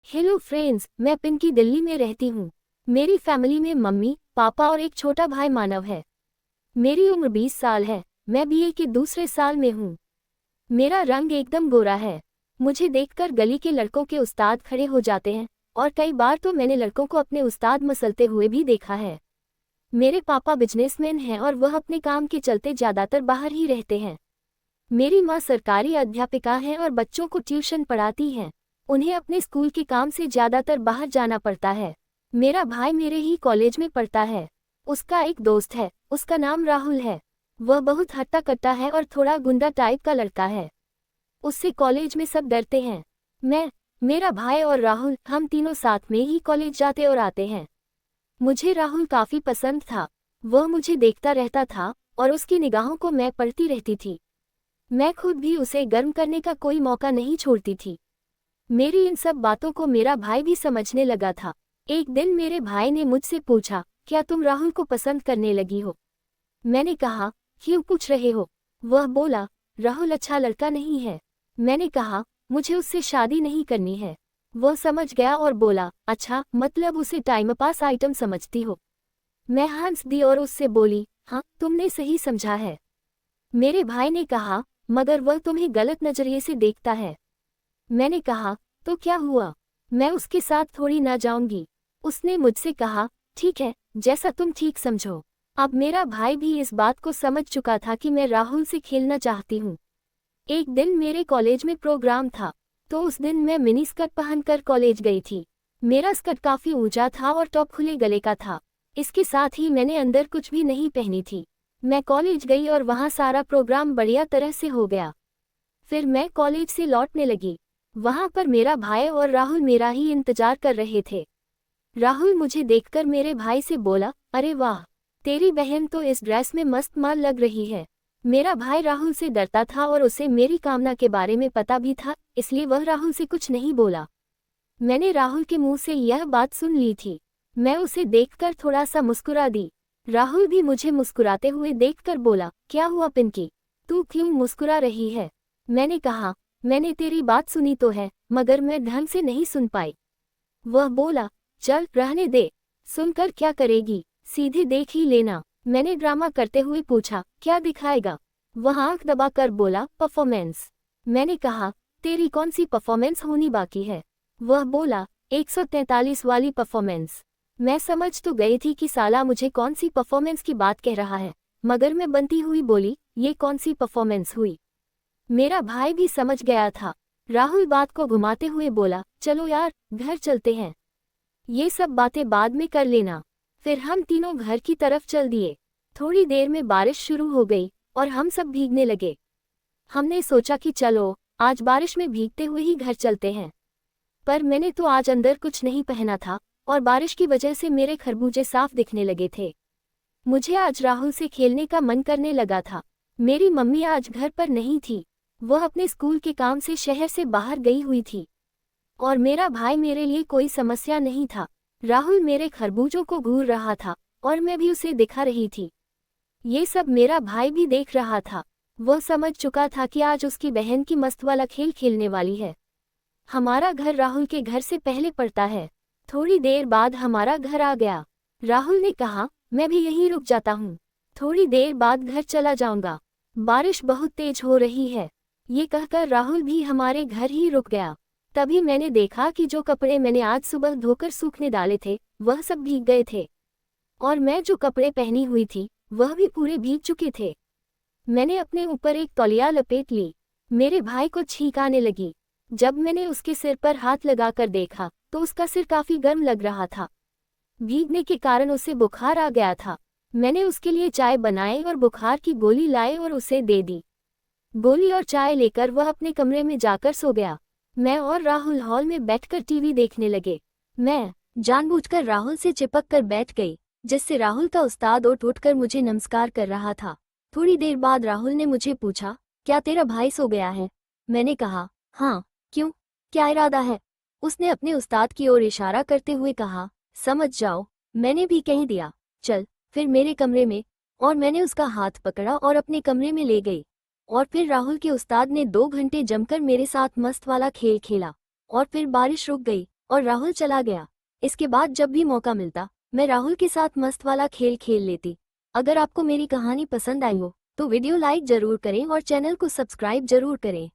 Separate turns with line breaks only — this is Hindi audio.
हेलो फ्रेंड्स, मैं पिंकी दिल्ली में रहती हूँ। मेरी फैमिली में मम्मी, पापा और एक छोटा भाई मानव है। मेरी उम्र 20 साल है। मैं बीए के दूसरे साल में हूँ। मेरा रंग एकदम गोरा है। मुझे देखकर गली के लड़कों के उस्ताद खड़े हो जाते हैं और कई बार तो मैंने लड़कों को अपने उस्ताद मसलते हुए भी देखा है। मेरे पापा बिजनेसमैन हैं और वह अपने काम के चलते ज़्यादातर बाहर ही रहते हैं। मेरी माँ सरकारी अध्यापिका हैं और बच्चों को ट्यूशन पढ़ाती हैं। उन्हें अपने स्कूल के काम से ज़्यादातर बाहर जाना पड़ता है। मेरा भाई मेरे ही कॉलेज में पढ़ता है। उसका एक दोस्त है, उसका नाम राहुल है। वह बहुत हट्टा कट्टा है और थोड़ा गुंडा टाइप का लड़का है। उससे कॉलेज में सब डरते हैं। मेरा भाई और राहुल, हम तीनों साथ में ही कॉलेज जाते और आते हैं। मुझे राहुल काफ़ी पसंद था। वह मुझे देखता रहता था और उसकी निगाहों को मैं पढ़ती रहती थी। मैं खुद भी उसे गर्म करने का कोई मौका नहीं छोड़ती थी। मेरी इन सब बातों को मेरा भाई भी समझने लगा था। एक दिन मेरे भाई ने मुझसे पूछा, क्या तुम राहुल को पसंद करने लगी हो? मैंने कहा, क्यों पूछ रहे हो? वह बोला, राहुल अच्छा लड़का नहीं है। मैंने कहा, मुझे उससे शादी नहीं करनी है। वह समझ गया और बोला, अच्छा, मतलब उसे टाइम पास आइटम समझती हो? मैं हंस दी और उससे बोली, हाँ, तुमने सही समझा है। मेरे भाई ने कहा, मगर वह तुम्हें गलत नजरिए से देखता है। मैंने कहा, तो क्या हुआ? मैं उसके साथ थोड़ी ना जाऊंगी। उसने मुझसे कहा, ठीक है, जैसा तुम ठीक समझो। अब मेरा भाई भी इस बात को समझ चुका था कि मैं राहुल से खेलना चाहती हूँ। एक दिन मेरे कॉलेज में प्रोग्राम था, तो उस दिन मैं मिनी स्कर्ट पहनकर कॉलेज गई थी। मेरा स्कर्ट काफ़ी ऊंचा था और टॉप खुले गले का था। इसके साथ ही मैंने अंदर कुछ भी नहीं पहनी थी। मैं कॉलेज गई और वहाँ सारा प्रोग्राम बढ़िया तरह से हो गया। फिर मैं कॉलेज से लौटने लगी। वहाँ पर मेरा भाई और राहुल मेरा ही इंतजार कर रहे थे। राहुल मुझे देखकर मेरे भाई से बोला, अरे वाह, तेरी बहन तो इस ड्रेस में मस्त माल लग रही है। मेरा भाई राहुल से डरता था और उसे मेरी कामना के बारे में पता भी था, इसलिए वह राहुल से कुछ नहीं बोला। मैंने राहुल के मुंह से यह बात सुन ली थी। मैं उसे देखकर थोड़ा सा मुस्कुरा दी। राहुल भी मुझे मुस्कुराते हुए देखकर बोला, क्या हुआ पिंकी, तू क्यों मुस्कुरा रही है? मैंने कहा, मैंने तेरी बात सुनी तो है, मगर मैं ढंग से नहीं सुन पाई। वह बोला, चल रहने दे, सुनकर क्या करेगी, सीधे देख ही लेना। मैंने ड्रामा करते हुए पूछा, क्या दिखाएगा? वह आंख दबाकर बोला, परफॉर्मेंस। मैंने कहा, तेरी कौन सी परफॉर्मेंस होनी बाकी है? वह बोला, 143 वाली परफॉर्मेंस। मैं समझ तो गई थी कि साला मुझे कौन सी परफॉर्मेंस की बात कह रहा है, मगर मैं बनती हुई बोली, ये कौन सी परफॉर्मेंस हुई? मेरा भाई भी समझ गया था। राहुल बात को घुमाते हुए बोला, चलो यार, घर चलते हैं। ये सब बातें बाद में कर लेना। फिर हम तीनों घर की तरफ चल दिए। थोड़ी देर में बारिश शुरू हो गई और हम सब भीगने लगे। हमने सोचा कि चलो, आज बारिश में भीगते हुए ही घर चलते हैं। पर मैंने तो आज अंदर कुछ नहीं पहना था और बारिश की वजह से मेरे खरबूजे साफ दिखने लगे थे। मुझे आज राहुल से खेलने का मन करने लगा था। मेरी मम्मी आज घर पर नहीं थी। वह अपने स्कूल के काम से शहर से बाहर गई हुई थी। और मेरा भाई मेरे लिए कोई समस्या नहीं था। राहुल मेरे खरबूजों को घूर रहा था और मैं भी उसे दिखा रही थी। ये सब मेरा भाई भी देख रहा था। वह समझ चुका था कि आज उसकी बहन की मस्त वाला खेल खेलने वाली है। हमारा घर राहुल के घर से पहले पड़ता है। थोड़ी देर बाद हमारा घर आ गया। राहुल ने कहा, मैं भी यहीं रुक जाता हूँ, थोड़ी देर बाद घर चला जाऊंगा, बारिश बहुत तेज हो रही है। ये कहकर राहुल भी हमारे घर ही रुक गया। तभी मैंने देखा कि जो कपड़े मैंने आज सुबह धोकर सूखने डाले थे, वह सब भीग गए थे। और मैं जो कपड़े पहनी हुई थी, वह भी पूरे भीग चुके थे। मैंने अपने ऊपर एक तौलिया लपेट ली। मेरे भाई को छींक आने लगी। जब मैंने उसके सिर पर हाथ लगाकर देखा, तो उसका सिर काफ़ी गर्म लग रहा था। भीगने के कारण उसे बुखार आ गया था। मैंने उसके लिए चाय बनाई और बुखार की गोली लाए और उसे दे दी। गोली और चाय लेकर वह अपने कमरे में जाकर सो गया। मैं और राहुल हॉल में बैठकर टीवी देखने लगे। मैं जानबूझकर राहुल से चिपक कर बैठ गई, जिससे राहुल का उस्ताद उठकर मुझे नमस्कार कर रहा था। थोड़ी देर बाद राहुल ने मुझे पूछा, क्या तेरा भाई सो गया है? मैंने कहा, हाँ, क्यों, क्या इरादा है? उसने अपने उस्ताद की ओर इशारा करते हुए कहा, समझ जाओ। मैंने भी कह दिया, चल फिर मेरे कमरे में, और मैंने उसका हाथ पकड़ा और अपने कमरे में ले गई। और फिर राहुल के उस्ताद ने 2 घंटे जमकर मेरे साथ मस्त वाला खेल खेला और फिर बारिश रुक गई और राहुल चला गया। इसके बाद जब भी मौका मिलता मैं राहुल के साथ मस्त वाला खेल खेल लेती। अगर आपको मेरी कहानी पसंद आई हो तो वीडियो लाइक जरूर करें और चैनल को सब्सक्राइब जरूर करें।